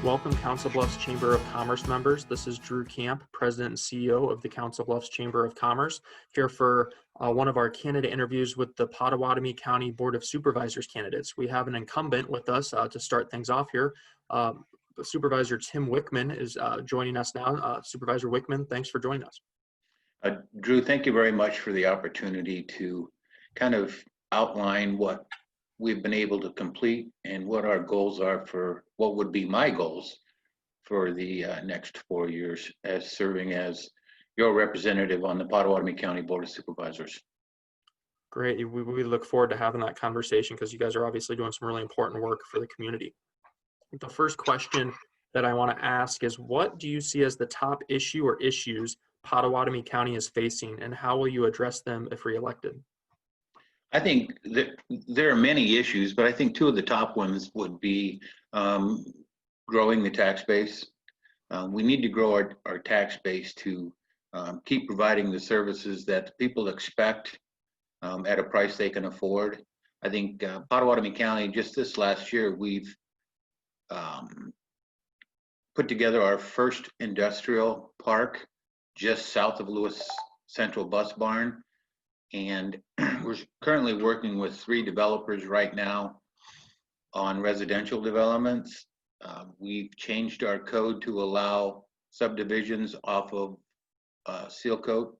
Welcome, Council Bluffs Chamber of Commerce members. This is Drew Camp, President and CEO of the Council Bluffs Chamber of Commerce, here for one of our candidate interviews with the Pottawattamie County Board of Supervisors candidates. We have an incumbent with us to start things off here. Supervisor Tim Wichman is joining us now. Supervisor Wichman, thanks for joining us. Drew, thank you very much for the opportunity to kind of outline what we've been able to complete and what our goals are for what would be my goals for the next 4 years as serving as your representative on the Pottawattamie County Board of Supervisors. Great. We look forward to having that conversation because you guys are obviously doing some really important work for the community. The first question that I want to ask is, what do you see as the top issue or issues Pottawattamie County is facing, and how will you address them if reelected? I think that there are many issues, but I think two of the top ones would be growing the tax base. We need to grow our tax base to keep providing the services that people expect at a price they can afford. I think Pottawatomie County, just this last year, we've put together our first industrial park just south of Lewis Central Bus Barn. And we're currently working with 3 developers right now on residential developments. We've changed our code to allow subdivisions off of seal coat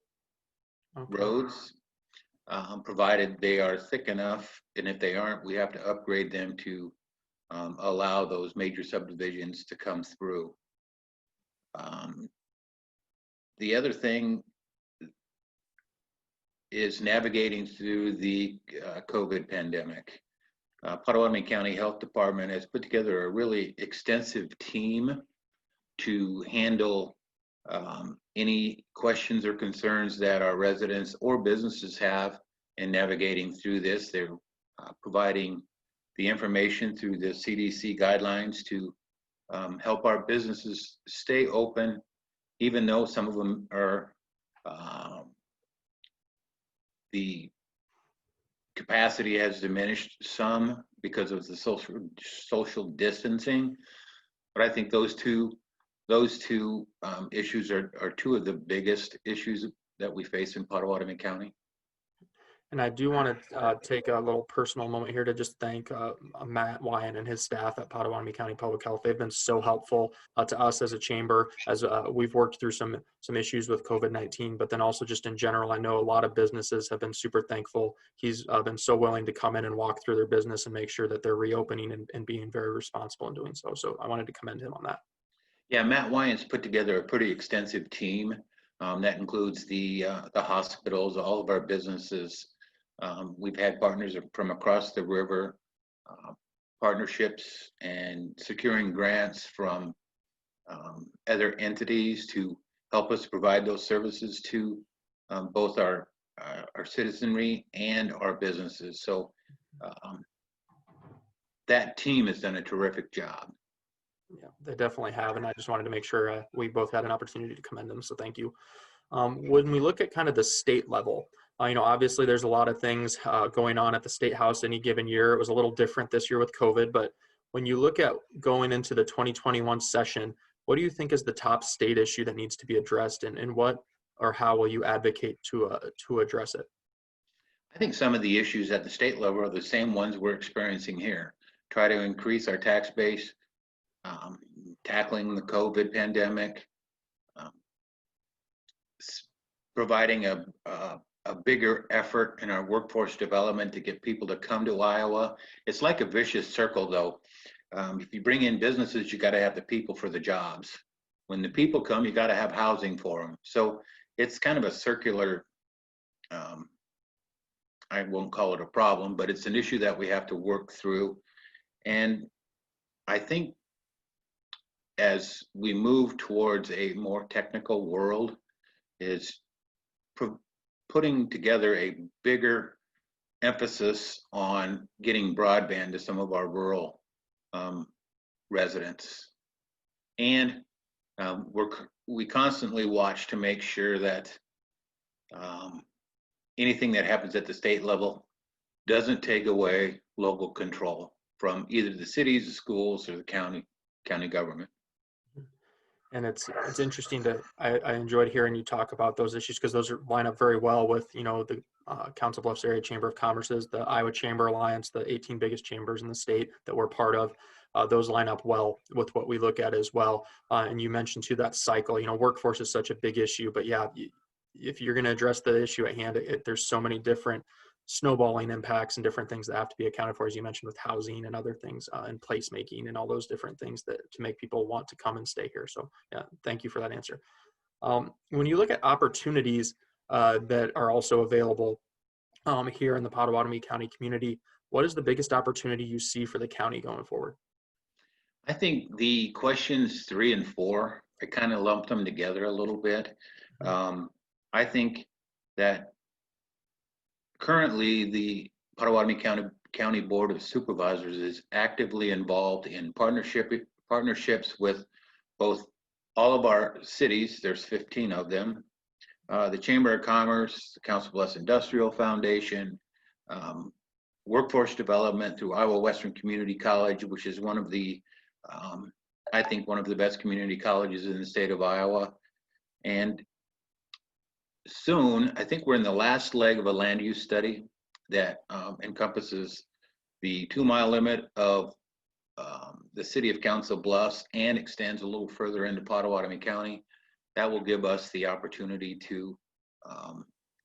roads, provided they are thick enough. And if they aren't, we have to upgrade them to allow those major subdivisions to come through. The other thing is navigating through the COVID pandemic. Pottawatomie County Health Department has put together a really extensive team to handle any questions or concerns that our residents or businesses have in navigating through this. They're providing the information through the CDC guidelines to help our businesses stay open, even though some of them are the capacity has diminished some because of the social distancing. But I think those two issues are two of the biggest issues that we face in Pottawatomie County. And I do want to take a little personal moment here to just thank Matt Wyan and his staff at Pottawatomie County Public Health. They've been so helpful to us as a chamber as we've worked through some issues with COVID-19, but then also just in general, I know a lot of businesses have been super thankful. He's been so willing to come in and walk through their business and make sure that they're reopening and being very responsible in doing so. So I wanted to commend him on that. Yeah, Matt Wyan's put together a pretty extensive team that includes the hospitals, all of our businesses. We've had partners from across the river, partnerships and securing grants from other entities to help us provide those services to both our citizenry and our businesses. So that team has done a terrific job. Yeah, they definitely have, and I just wanted to make sure we both had an opportunity to commend them, so thank you. When we look at kind of the state level, obviously there's a lot of things going on at the State House any given year. It was a little different this year with COVID, but when you look at going into the 2021 session, what do you think is the top state issue that needs to be addressed, and what or how will you advocate to address it? I think some of the issues at the state level are the same ones we're experiencing here. Try to increase our tax base, tackling the COVID pandemic, providing a bigger effort in our workforce development to get people to come to Iowa. It's like a vicious circle, though. If you bring in businesses, you got to have the people for the jobs. When the people come, you got to have housing for them. So it's kind of a circular, I won't call it a problem, but it's an issue that we have to work through. And I think as we move towards a more technical world, is putting together a bigger emphasis on getting broadband to some of our rural residents. And we constantly watch to make sure that anything that happens at the state level doesn't take away local control from either the cities, the schools, or the county county government. And it's interesting I enjoyed hearing you talk about those issues because those line up very well with, the Council Bluffs Area Chamber of Commerce's, the Iowa Chamber Alliance, the 18 biggest chambers in the state that we're part of. Those line up well with what we look at as well. And you mentioned too that cycle, workforce is such a big issue, but yeah, if you're going to address the issue at hand, there's so many different snowballing impacts and different things that have to be accounted for, as you mentioned, with housing and other things and placemaking and all those different things that to make people want to come and stay here. So yeah, thank you for that answer. When you look at opportunities that are also available here in the Pottawatomie County community, what is the biggest opportunity you see for the county going forward? I think the questions 3 and 4, I kind of lumped them together a little bit. I think that currently the Pottawatomie County Board of Supervisors is actively involved in partnerships with both all of our cities. There's 15 of them. The Chamber of Commerce, the Council Bluffs Industrial Foundation, workforce development through Iowa Western Community College, which is one of the, I think one of the best community colleges in the state of Iowa. And soon, I think we're in the last leg of a land use study that encompasses the 2-mile limit of the city of Council Bluffs and extends a little further into Pottawatomie County. That will give us the opportunity to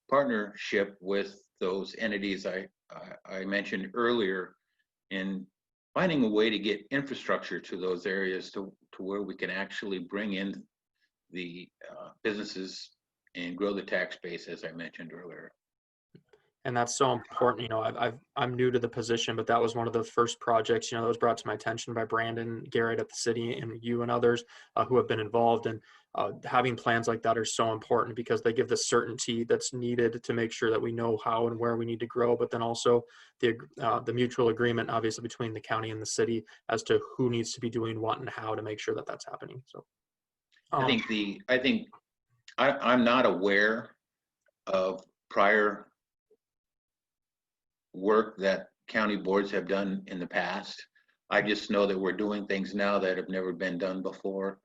partnership with those entities I mentioned earlier in finding a way to get infrastructure to those areas to where we can actually bring in the businesses and grow the tax base, as I mentioned earlier. And that's so important. I'm new to the position, but that was one of the first projects, that was brought to my attention by Brandon Garrett at the city and you and others who have been involved. And having plans like that are so important because they give the certainty that's needed to make sure that we know how and where we need to grow, but then also the mutual agreement, obviously, between the county and the city as to who needs to be doing what and how to make sure that that's happening. So I'm not aware of prior work that county boards have done in the past. I just know that we're doing things now that have never been done before.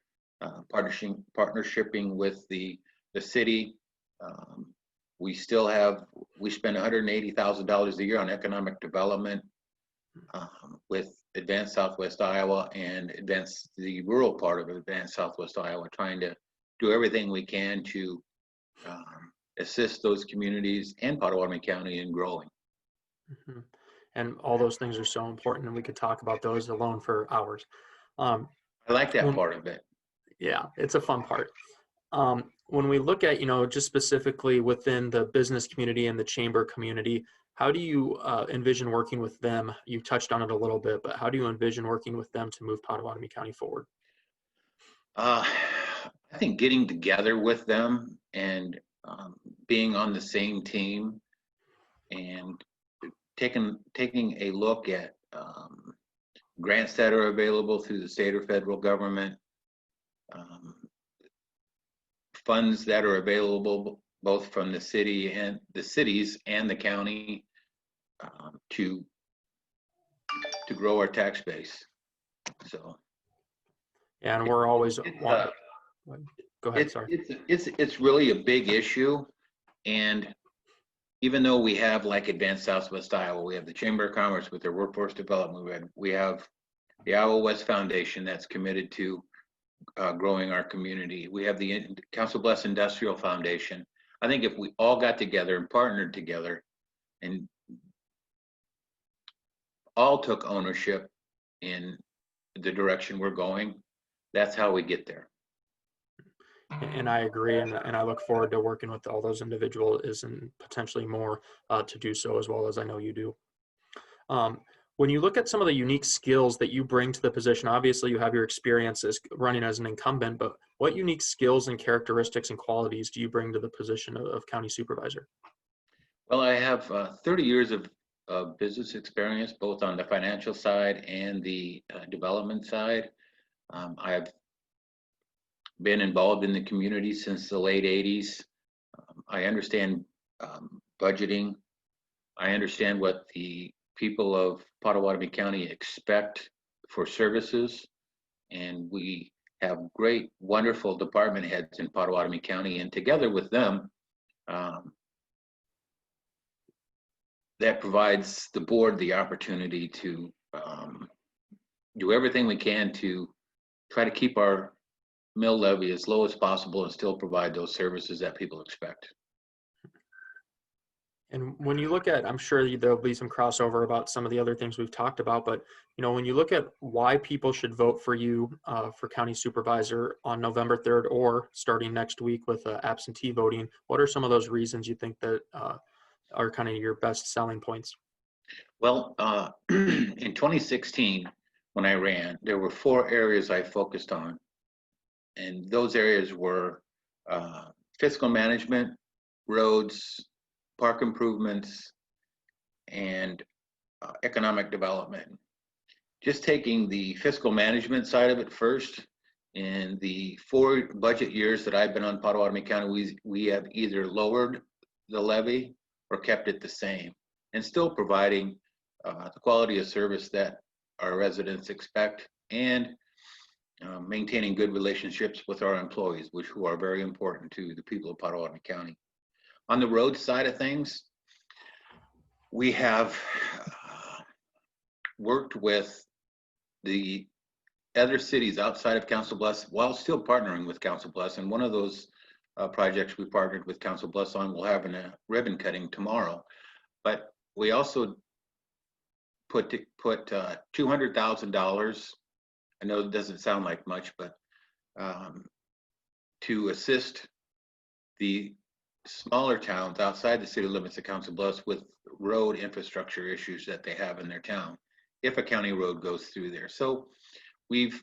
Partnershiping with the city. We spend $180,000 a year on economic development with Advanced Southwest Iowa and the rural part of Advanced Southwest Iowa, trying to do everything we can to assist those communities and Pottawatomie County in growing. Mm-hmm. And all those things are so important, and we could talk about those alone for hours. I like that part of it. Yeah, it's a fun part. When we look at, just specifically within the business community and the chamber community, how do you envision working with them? You touched on it a little bit, but how do you envision working with them to move Pottawatomie County forward? I think getting together with them and being on the same team and taking a look at grants that are available through the state or federal government, funds that are available both from the city and the cities and the county to grow our tax base. So yeah, and we're always go ahead. Sorry. It's really a big issue, and even though we have like Advanced Southwest Iowa, we have the Chamber of Commerce with their workforce development, we have the Iowa West Foundation that's committed to growing our community. We have the Council Bluffs Industrial Foundation. I think if we all got together and partnered together and all took ownership in the direction we're going, that's how we get there. And I agree, and I look forward to working with all those individuals and potentially more to do so, as well as I know you do. When you look at some of the unique skills that you bring to the position, obviously you have your experience as running as an incumbent, but what unique skills and characteristics and qualities do you bring to the position of county supervisor? Well, I have 30 years of business experience, both on the financial side and the development side. I've been involved in the community since the late 80s. I understand budgeting. I understand what the people of Pottawatomie County expect for services. And we have great, wonderful department heads in Pottawatomie County, and together with them, that provides the board the opportunity to do everything we can to try to keep our mill levy as low as possible and still provide those services that people expect. And when you look at, I'm sure there'll be some crossover about some of the other things we've talked about, but when you look at why people should vote for you for county supervisor on November 3rd or starting next week with absentee voting, what are some of those reasons you think that are kind of your best selling points? Well, in 2016, when I ran, there were 4 areas I focused on. And those areas were fiscal management, roads, park improvements, and economic development. Just taking the fiscal management side of it first, in the 4 budget years that I've been on Pottawatomie County, we have either lowered the levy or kept it the same, and still providing the quality of service that our residents expect, and maintaining good relationships with our employees, who are very important to the people of Pottawatomie County. On the road side of things, we have worked with the other cities outside of Council Bluffs while still partnering with Council Bluffs. And one of those projects we partnered with Council Bluffs on, we'll have a ribbon cutting tomorrow. But we also put $200,000. I know it doesn't sound like much, but to assist the smaller towns outside the city limits of Council Bluffs with road infrastructure issues that they have in their town, if a county road goes through there. So we've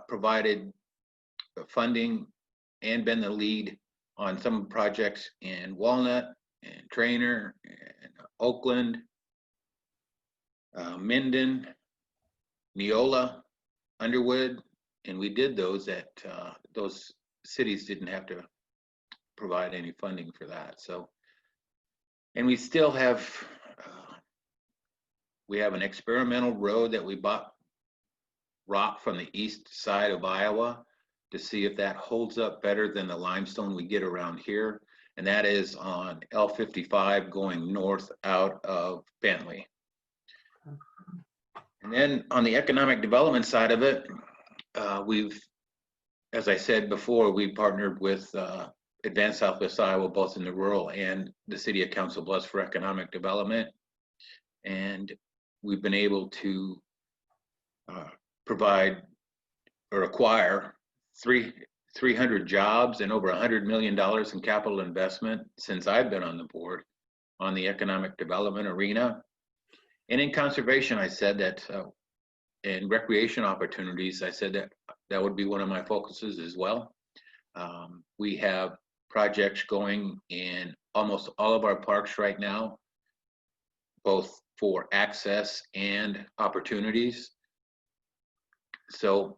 provided funding and been the lead on some projects in Walnut and Trainer and Oakland, Minden, Neola, Underwood, and we did those at those cities didn't have to provide any funding for that. So, and we still have we have an experimental road that we bought rock from the east side of Iowa to see if that holds up better than the limestone we get around here, and that is on L55 going north out of Bentley. And then on the economic development side of it, we've, as I said before, we partnered with Advanced Southwest Iowa, both in the rural and the city of Council Bluffs for economic development. And we've been able to provide or acquire 300 jobs and over $100 million in capital investment since I've been on the board on the economic development arena. And in conservation, I said that in recreation opportunities, I said that that would be one of my focuses as well. We have projects going in almost all of our parks right now, both for access and opportunities. So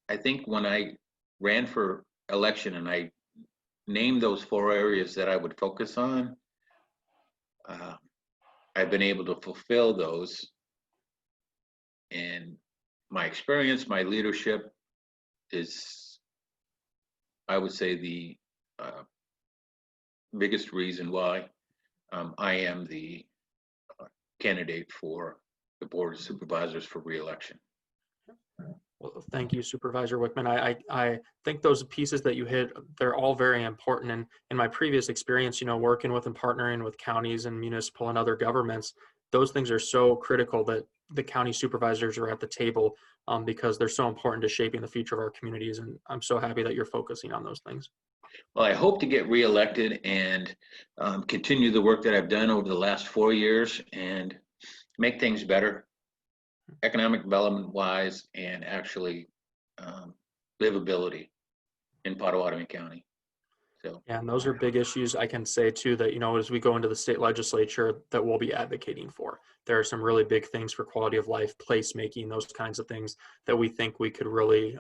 I think when I ran for election and I named those 4 areas that I would focus on, I've been able to fulfill those. And my experience, my leadership is, I would say, the biggest reason why I am the candidate for the Board of Supervisors for re-election. Well, thank you, Supervisor Wichman. I think those pieces that you hit, they're all very important. And in my previous experience, working with and partnering with counties and municipal and other governments, those things are so critical that the county supervisors are at the table because they're so important to shaping the future of our communities. And I'm so happy that you're focusing on those things. Well, I hope to get reelected and continue the work that I've done over the last 4 years and make things better, economic development wise, and actually livability in Pottawatomie County. So yeah, and those are big issues. I can say too that as we go into the state legislature, that we'll be advocating for. There are some really big things for quality of life, placemaking, those kinds of things that we think we could really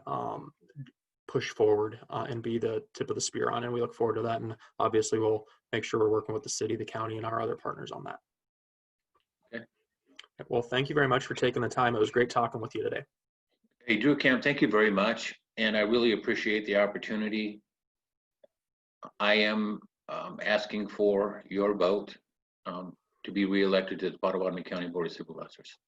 push forward and be the tip of the spear on, and we look forward to that. And obviously we'll make sure we're working with the city, the county, and our other partners on that. Okay. Well, thank you very much for taking the time. It was great talking with you today. Hey, Drew Camp, thank you very much. And I really appreciate the opportunity. I am asking for your vote to be reelected to the Pottawatomie County Board of Supervisors.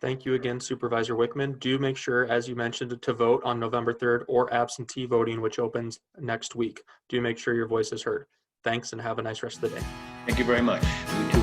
Thank you again, Supervisor Wichman. Do make sure, as you mentioned, to vote on November 3rd or absentee voting, which opens next week. Do make sure your voice is heard. Thanks and have a nice rest of the day. Thank you very much. You too.